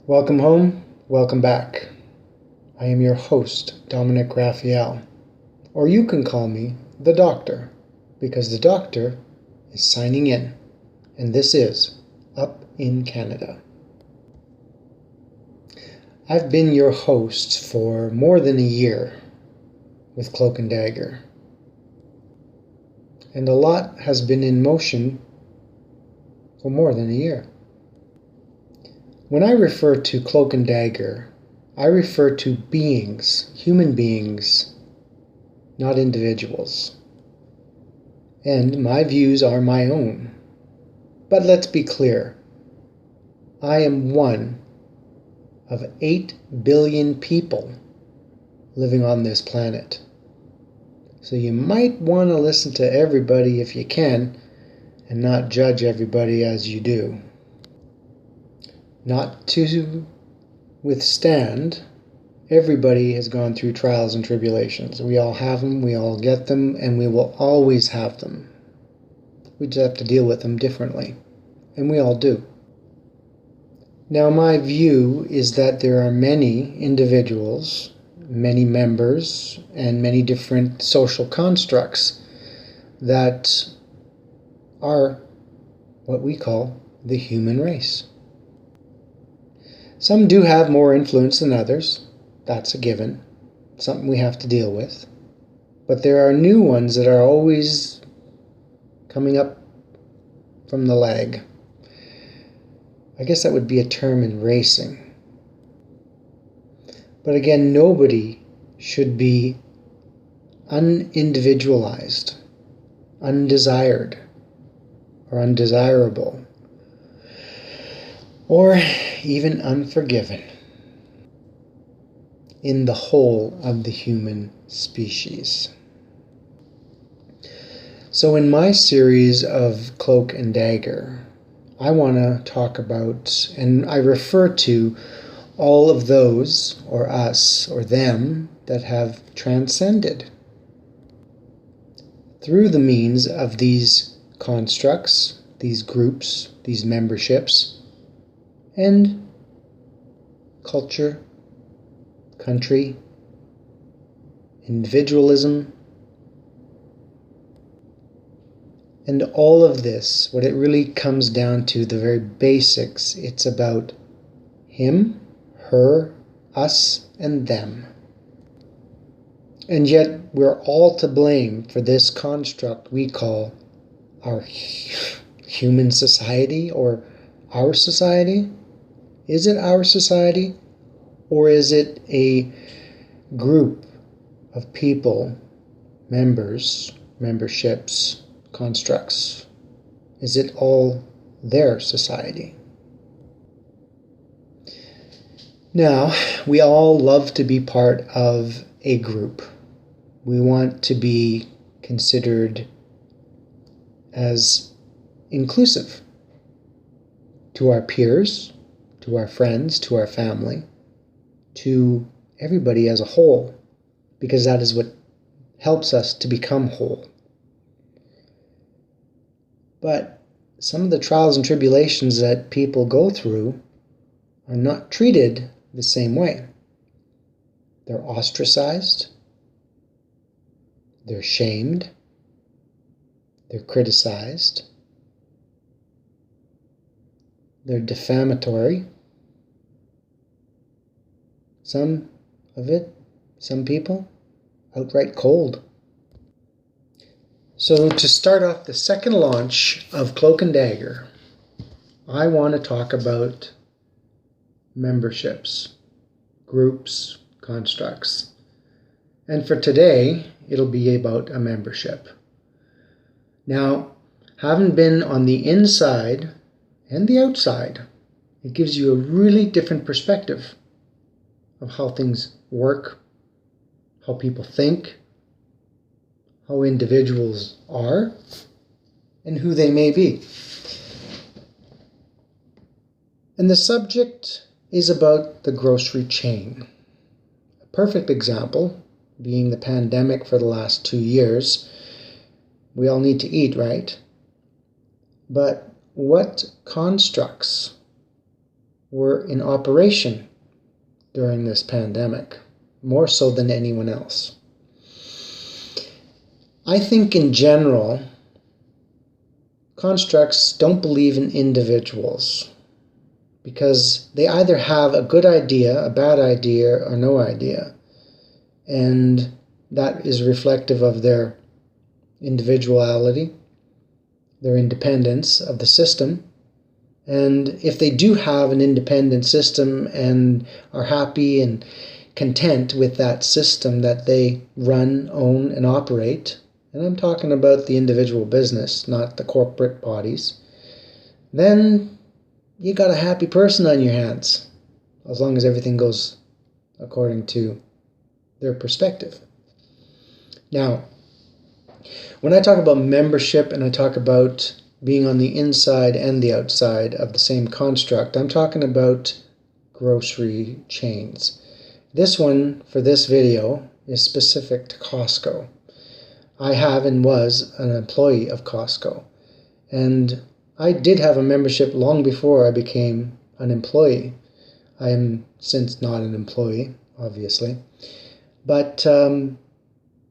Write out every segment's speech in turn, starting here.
Welcome home, welcome back. I am your host, Dominic Raphael, or you can call me the Doctor, because the Doctor is signing in, and this is Up in Canada. I've been your host for more than a year with Cloak and Dagger, and a lot has been in motion for more than a year. When I refer to Cloak and Dagger, I refer to beings, human beings, not individuals. And my views are my own. But let's be clear. I am one of 8 billion people living on this planet. So you might want to listen to everybody if you can, and not judge everybody as you do. Not to withstand, everybody has gone through trials and tribulations. We all have them, we all get them, and we will always have them. We just have to deal with them differently, and we all do. Now, my view is that there are many individuals, many members, and many different social constructs that are what we call the human race. Some do have more influence than others. That's a given. Something we have to deal with. But there are new ones that are always coming up from the lag. I guess that would be a term in racing. But again, nobody should be unindividualized, undesired, or undesirable, or even unforgiven in the whole of the human species. So in my series of Cloak and Dagger, I want to talk about, and I refer to all of those, or us, or them, that have transcended through the means of these constructs, these groups, these memberships, and culture, country, individualism, and all of this, what it really comes down to, the very basics, it's about him, her, us, and them. And yet we're all to blame for this construct we call our human society, or our society. Is it our society, or is it a group of people, members, memberships, constructs? Is it all their society? Now, we all love to be part of a group. We want to be considered as inclusive to our peers, to our friends, to our family, to everybody as a whole, because that is what helps us to become whole. But some of the trials and tribulations that people go through are not treated the same way. They're ostracized, they're shamed, they're criticized, they're defamatory. Some people, outright cold. So to start off the second launch of Cloak and Dagger, I want to talk about memberships, groups, constructs. And for today, it'll be about a membership. Now, having been on the inside and the outside, it gives you a really different perspective of how things work, how people think, how individuals are, and who they may be. And the subject is about the grocery chain. A perfect example being the pandemic for the last 2 years. We all need to eat, right? But what constructs were in operation during this pandemic, more so than anyone else. I think in general, constructs don't believe in individuals because they either have a good idea, a bad idea, or no idea. And that is reflective of their individuality, their independence of the system. And if they do have an independent system and are happy and content with that system that they run, own, and operate, and I'm talking about the individual business, not the corporate bodies, then you got a happy person on your hands, as long as everything goes according to their perspective. Now, when I talk about membership and I talk about being on the inside and the outside of the same construct, I'm talking about grocery chains. This one, for this video, is specific to Costco. I have and was an employee of Costco, and I did have a membership long before I became an employee. I am since not an employee, obviously, but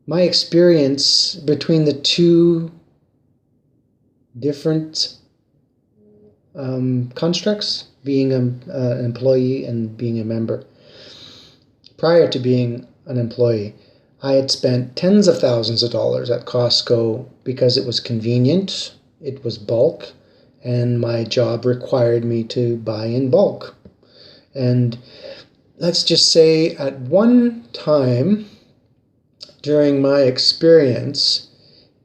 my experience between the two different constructs, being an employee and being a member. Prior to being an employee, I had spent tens of thousands of dollars at Costco because it was convenient, it was bulk, and my job required me to buy in bulk. And let's just say at one time during my experience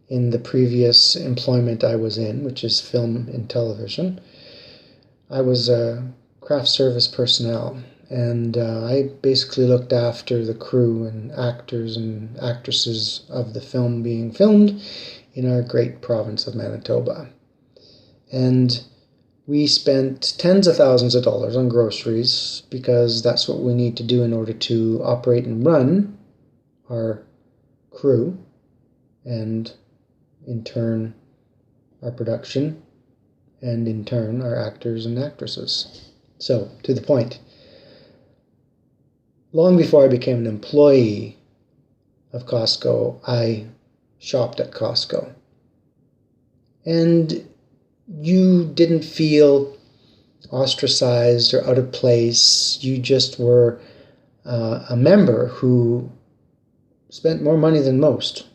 in the previous employment I was in, which is film and television, I was a craft service personnel, and I basically looked after the crew and actors and actresses of the film being filmed in our great province of Manitoba. And we spent tens of thousands of dollars on groceries because that's what we need to do in order to operate and run our crew, and in turn our production, and in turn our actors and actresses. So, to the point, long before I became an employee of Costco, I shopped at Costco. And you didn't feel ostracized or out of place. You just were a member who spent more money than most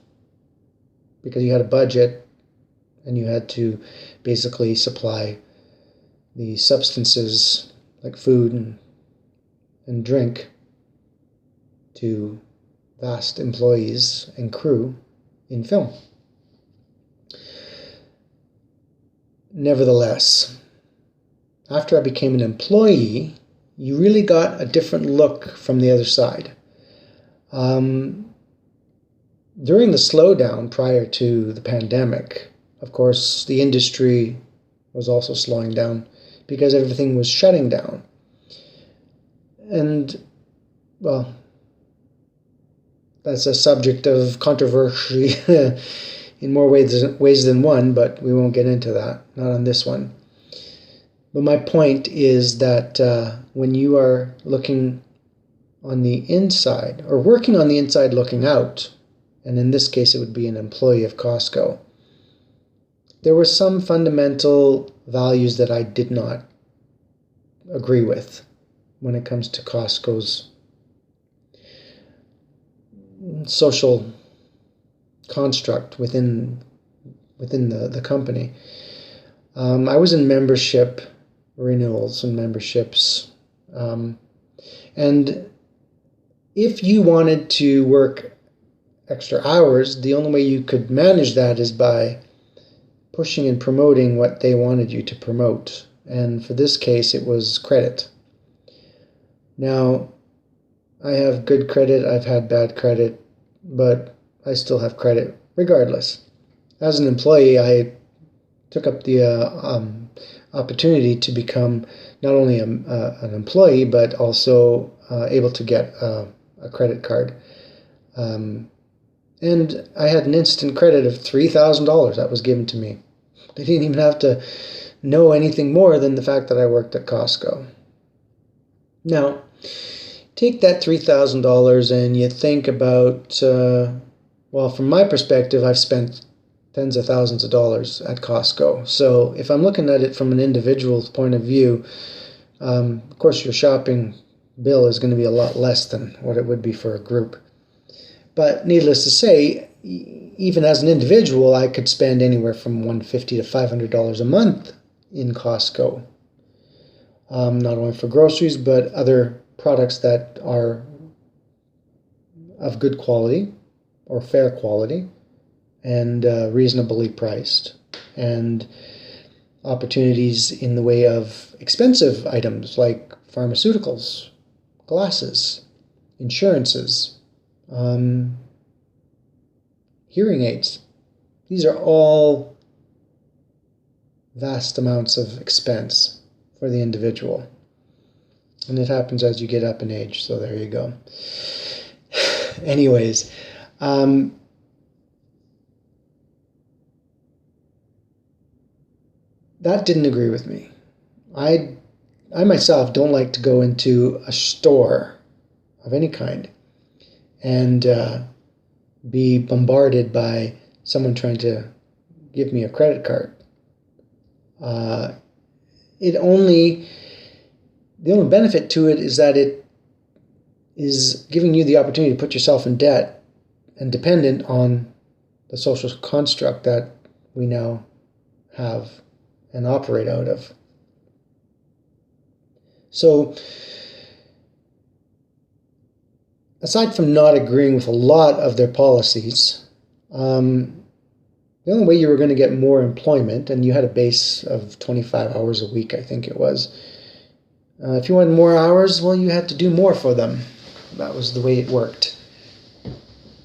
because you had a budget and you had to basically supply the substances like food and drink to vast employees and crew in film. Nevertheless, after I became an employee, you really got a different look from the other side. During the slowdown prior to the pandemic, of course, the industry was also slowing down because everything was shutting down. And, well, that's a subject of controversy in more ways than one, but we won't get into that, not on this one. But my point is that when you are looking on the inside, or working on the inside looking out, and in this case it would be an employee of Costco, there were some fundamental values that I did not agree with when it comes to Costco's social construct within the company. I was in membership renewals and memberships, and if you wanted to work extra hours, the only way you could manage that is by pushing and promoting what they wanted you to promote. And for this case, it was credit. Now, I have good credit, I've had bad credit, but I still have credit regardless. As an employee, I took up the opportunity to become not only an employee, but also able to get a credit card. And I had an instant credit of $3,000 that was given to me. They didn't even have to know anything more than the fact that I worked at Costco. Now, take that $3,000 and you think about, well, from my perspective, I've spent tens of thousands of dollars at Costco. So if I'm looking at it from an individual's point of view, of course your shopping bill is going to be a lot less than what it would be for a group. But needless to say, even as an individual, I could spend anywhere from $150 to $500 a month in Costco. Not only for groceries, but other products that are of good quality or fair quality and reasonably priced, and opportunities in the way of expensive items like pharmaceuticals, glasses, insurances, hearing aids. These are all vast amounts of expense for the individual. And it happens as you get up in age, so there you go. Anyways, that didn't agree with me. I myself don't like to go into a store of any kind and be bombarded by someone trying to give me a credit card. The only benefit to it is that it is giving you the opportunity to put yourself in debt and dependent on the social construct that we now have and operate out of. So, aside from not agreeing with a lot of their policies, the only way you were going to get more employment, and you had a base of 25 hours a week, I think it was. If you wanted more hours, well, you had to do more for them. That was the way it worked.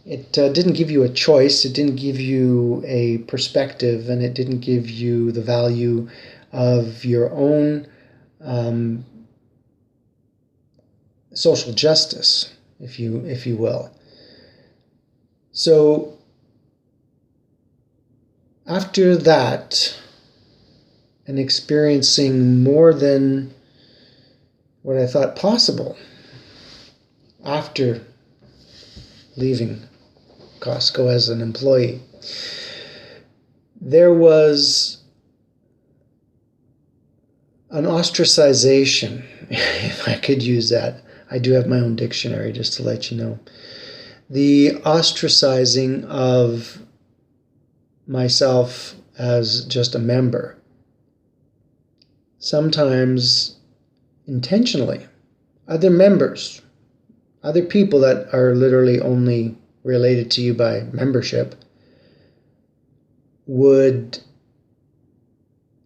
It didn't give you a choice, it didn't give you a perspective, and it didn't give you the value of your own social justice, if you will. So after that, and experiencing more than what I thought possible after leaving Costco as an employee, there was an ostracization, if I could use that. I do have my own dictionary, just to let you know. The ostracizing of myself as just a member, sometimes intentionally. Other members, other people that are literally only related to you by membership, would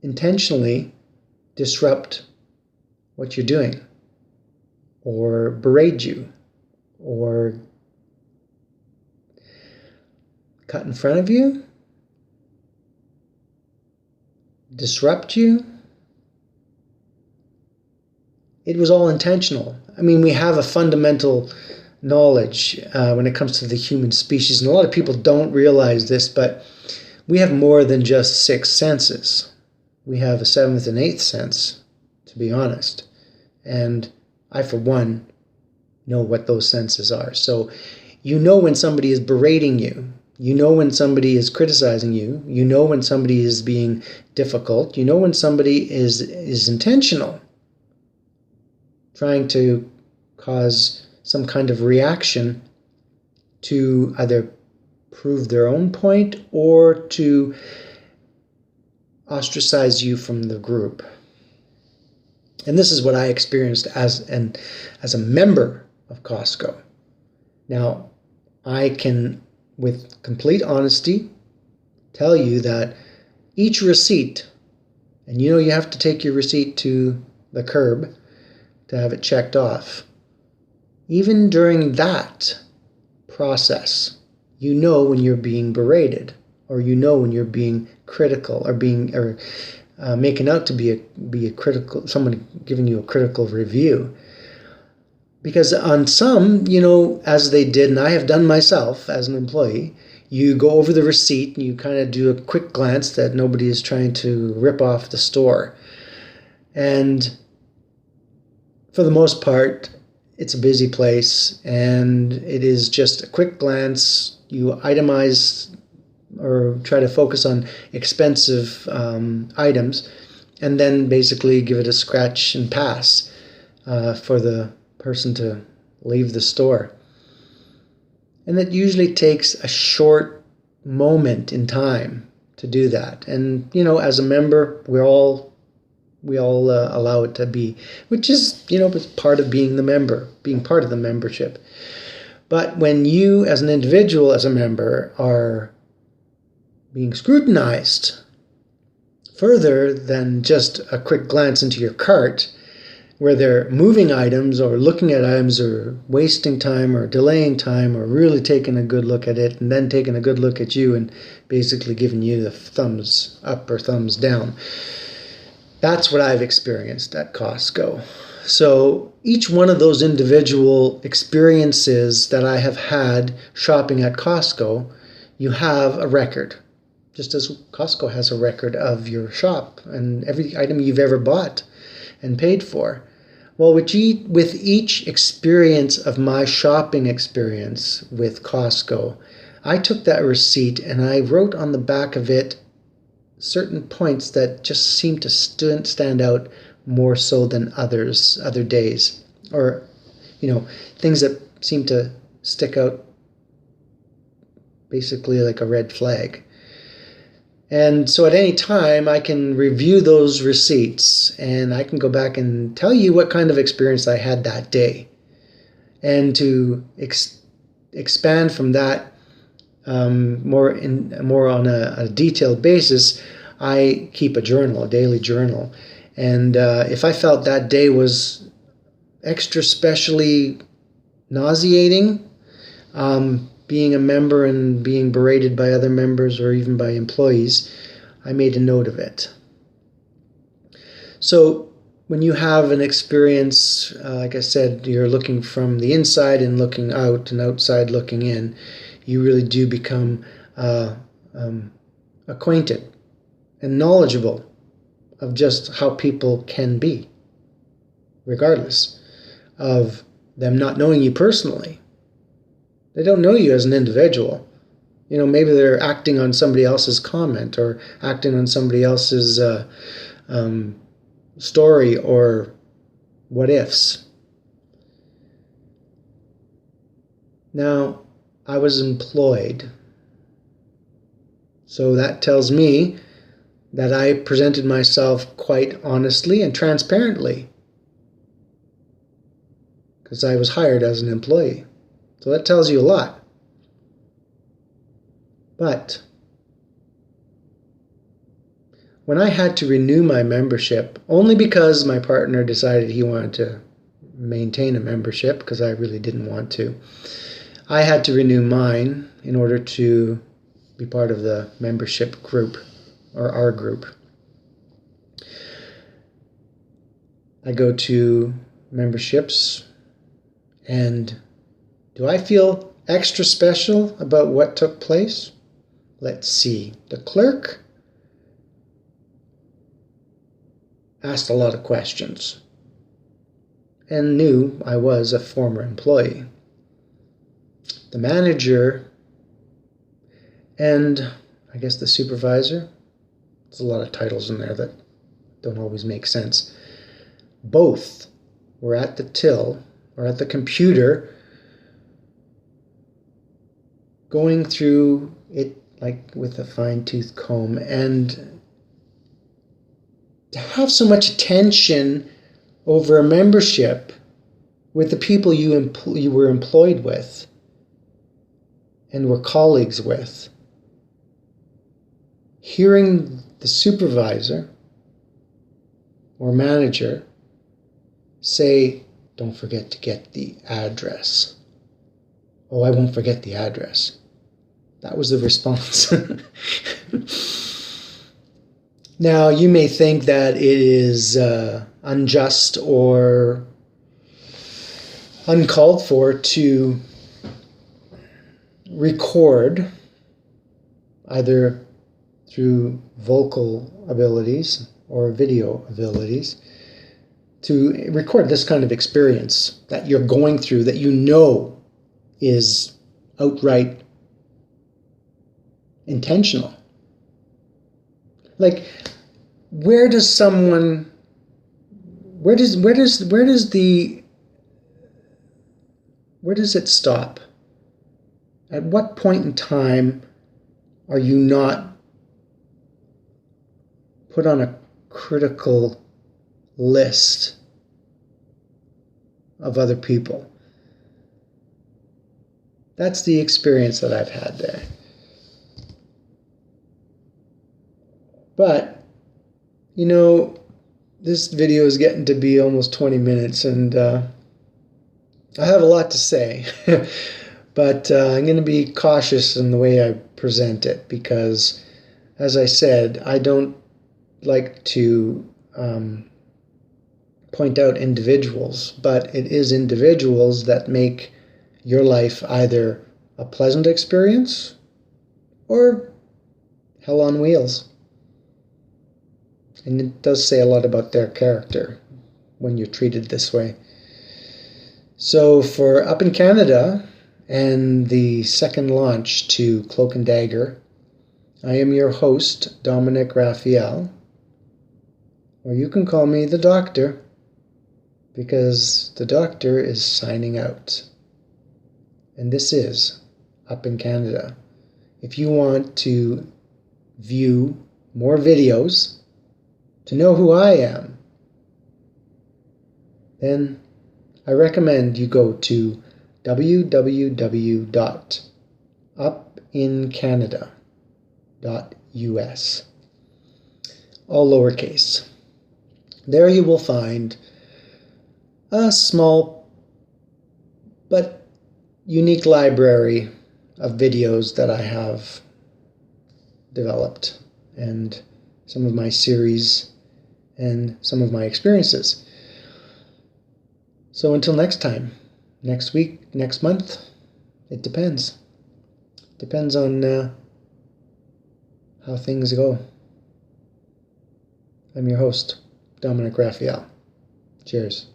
intentionally disrupt what you're doing, or berate you, or cut in front of you, disrupt you. It was all intentional. I mean, we have a fundamental knowledge when it comes to the human species, and a lot of people don't realize this, but we have more than just 6 senses. We have a 7th and 8th sense, to be honest. And I, for one, know what those senses are. So you know when somebody is berating you. You know when somebody is criticizing you. You know when somebody is being difficult. You know when somebody is intentional, trying to cause some kind of reaction to either prove their own point or to ostracize you from the group. And this is what I experienced as a member of Costco. Now, I can, with complete honesty, tell you that each receipt, and you know you have to take your receipt to the curb to have it checked off. Even during that process, you know when you're being berated, or you know when you're being critical, or making out to be a critical, someone giving you a critical review. Because on some, as they did, and I have done myself as an employee, you go over the receipt and you kind of do a quick glance that nobody is trying to rip off the store. And for the most part, it's a busy place, and it is just a quick glance. You itemize or try to focus on expensive items, and then basically give it a scratch and pass for the person to leave the store. And it usually takes a short moment in time to do that. And, as a member, we all allow it to be, which is, it's part of being the member, being part of the membership. But when you, as an individual, as a member, are being scrutinized further than just a quick glance into your cart, where they're moving items or looking at items or wasting time or delaying time or really taking a good look at it and then taking a good look at you and basically giving you the thumbs up or thumbs down. That's what I've experienced at Costco. So each one of those individual experiences that I have had shopping at Costco, you have a record. Just as Costco has a record of your shop and every item you've ever bought and paid for. Well, with each experience of my shopping experience with Costco, I took that receipt and I wrote on the back of it certain points that just seemed to stand out more so than other days, or things that seem to stick out basically like a red flag. And so at any time, I can review those receipts and I can go back and tell you what kind of experience I had that day. And to expand from that more on a detailed basis, I keep a daily journal. And if I felt that day was extra specially nauseating, being a member and being berated by other members or even by employees, I made a note of it. So when you have an experience, like I said, you're looking from the inside and looking out and outside looking in, you really do become acquainted and knowledgeable of just how people can be, regardless of them not knowing you personally. They don't know you as an individual. Maybe they're acting on somebody else's comment or acting on somebody else's story or what ifs. Now, I was employed. So that tells me that I presented myself quite honestly and transparently, because I was hired as an employee. So that tells you a lot. But when I had to renew my membership, only because my partner decided he wanted to maintain a membership, because I really didn't want to, I had to renew mine in order to be part of the membership group, or our group. I go to memberships, and do I feel extra special about what took place? Let's see. The clerk asked a lot of questions and knew I was a former employee. The manager and I guess the supervisor, there's a lot of titles in there that don't always make sense, both were at the till or at the computer going through it like with a fine-tooth comb. And to have so much attention over a membership with the people you were employed with and were colleagues with, hearing the supervisor or manager say, "Don't forget to get the address." "Oh, I won't forget the address." That was the response. Now, you may think that it is unjust or uncalled for to record, either through vocal abilities or video abilities, to record this kind of experience that you're going through, that you know is outright intentional. Like, where does it stop? At what point in time are you not put on a critical list of other people? That's the experience that I've had there. But, you know, this video is getting to be almost 20 minutes, and I have a lot to say. But I'm going to be cautious in the way I present it because, as I said, I don't like to point out individuals, but it is individuals that make your life either a pleasant experience or hell on wheels. And it does say a lot about their character when you're treated this way. So for Up in Canada and the second launch to Cloak and Dagger, I am your host, Dominic Raphael, or you can call me the Doctor, because the Doctor is signing out. And this is Up in Canada. If you want to view more videos, to know who I am, then I recommend you go to www.upincanada.us, all lowercase. There you will find a small but unique library of videos that I have developed, and some of my series and some of my experiences. So until next time, next week, next month, it depends. Depends on how things go. I'm your host, Dominic Raphael. Cheers.